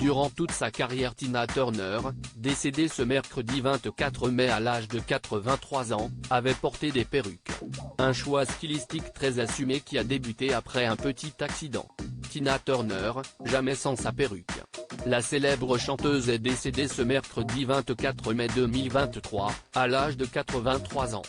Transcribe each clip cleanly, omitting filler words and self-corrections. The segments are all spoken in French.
Durant toute sa carrière, Tina Turner, décédée ce mercredi 24 mai à l'âge de 83 ans, avait porté des perruques. Un choix stylistique très assumé qui a débuté après un petit accident. Tina Turner, jamais sans sa perruque. La célèbre chanteuse est décédée ce mercredi 24 mai 2023, à l'âge de 83 ans.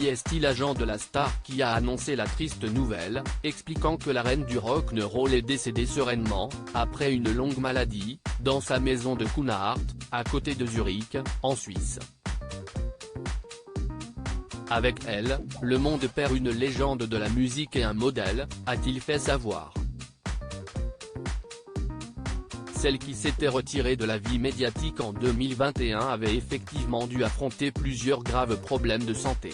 C'est l'agent de la star qui a annoncé la triste nouvelle, expliquant que la reine du rock and roll est décédée sereinement, après une longue maladie, dans sa maison de Cunard, à côté de Zurich, en Suisse. Avec elle, le monde perd une légende de la musique et un modèle, a-t-il fait savoir. Celle qui s'était retirée de la vie médiatique en 2021 avait effectivement dû affronter plusieurs graves problèmes de santé.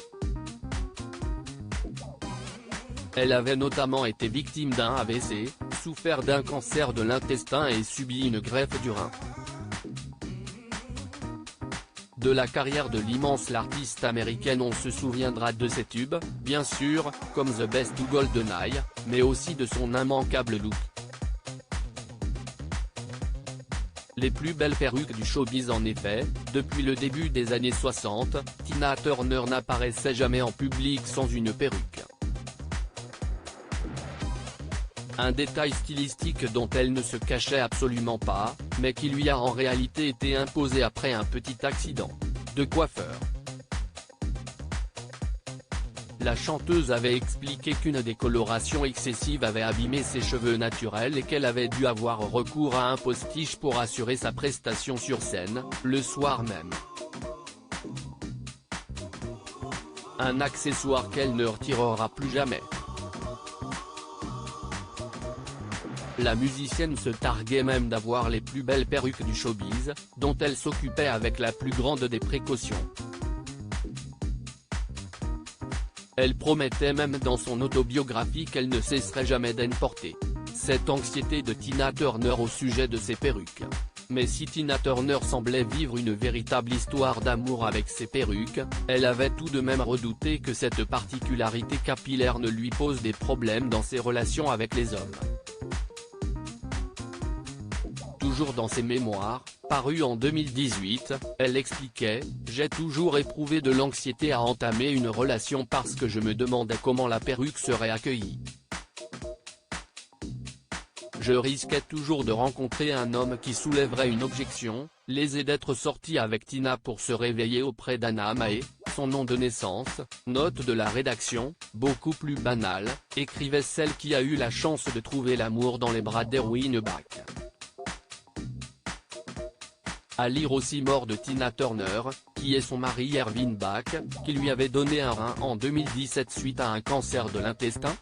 Elle avait notamment été victime d'un AVC, souffert d'un cancer de l'intestin et subi une greffe du rein. De la carrière de l'immense l'artiste américaine, on se souviendra de ses tubes, bien sûr, comme The Best ou GoldenEye, mais aussi de son immanquable look. Les plus belles perruques du showbiz. En effet, depuis le début des années 60, Tina Turner n'apparaissait jamais en public sans une perruque. Un détail stylistique dont elle ne se cachait absolument pas, mais qui lui a en réalité été imposé après un petit accident de coiffeur. La chanteuse avait expliqué qu'une décoloration excessive avait abîmé ses cheveux naturels et qu'elle avait dû avoir recours à un postiche pour assurer sa prestation sur scène, le soir même. Un accessoire qu'elle ne retirera plus jamais. La musicienne se targuait même d'avoir les plus belles perruques du showbiz, dont elle s'occupait avec la plus grande des précautions. Elle promettait même dans son autobiographie qu'elle ne cesserait jamais d'en porter. Cette anxiété de Tina Turner au sujet de ses perruques. Mais si Tina Turner semblait vivre une véritable histoire d'amour avec ses perruques, elle avait tout de même redouté que cette particularité capillaire ne lui pose des problèmes dans ses relations avec les hommes. Toujours dans ses mémoires, parus en 2018, elle expliquait « J'ai toujours éprouvé de l'anxiété à entamer une relation parce que je me demandais comment la perruque serait accueillie. Je risquais toujours de rencontrer un homme qui soulèverait une objection, lésé d'être sorti avec Tina pour se réveiller auprès d'Anna Mae, son nom de naissance. » Note de la rédaction, beaucoup plus banale, écrivait celle qui a eu la chance de trouver l'amour dans les bras d'Erwin Bach. À lire aussi mort de Tina Turner, qui est son mari Erwin Bach, qui lui avait donné un rein en 2017 suite à un cancer de l'intestin.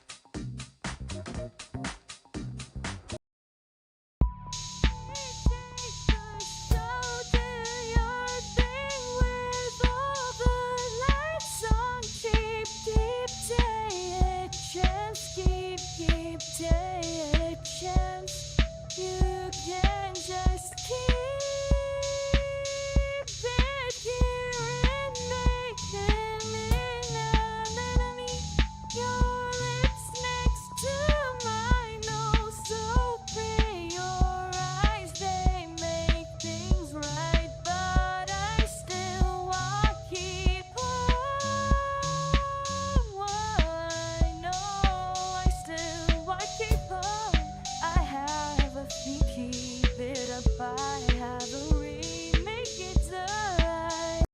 Keep it apart.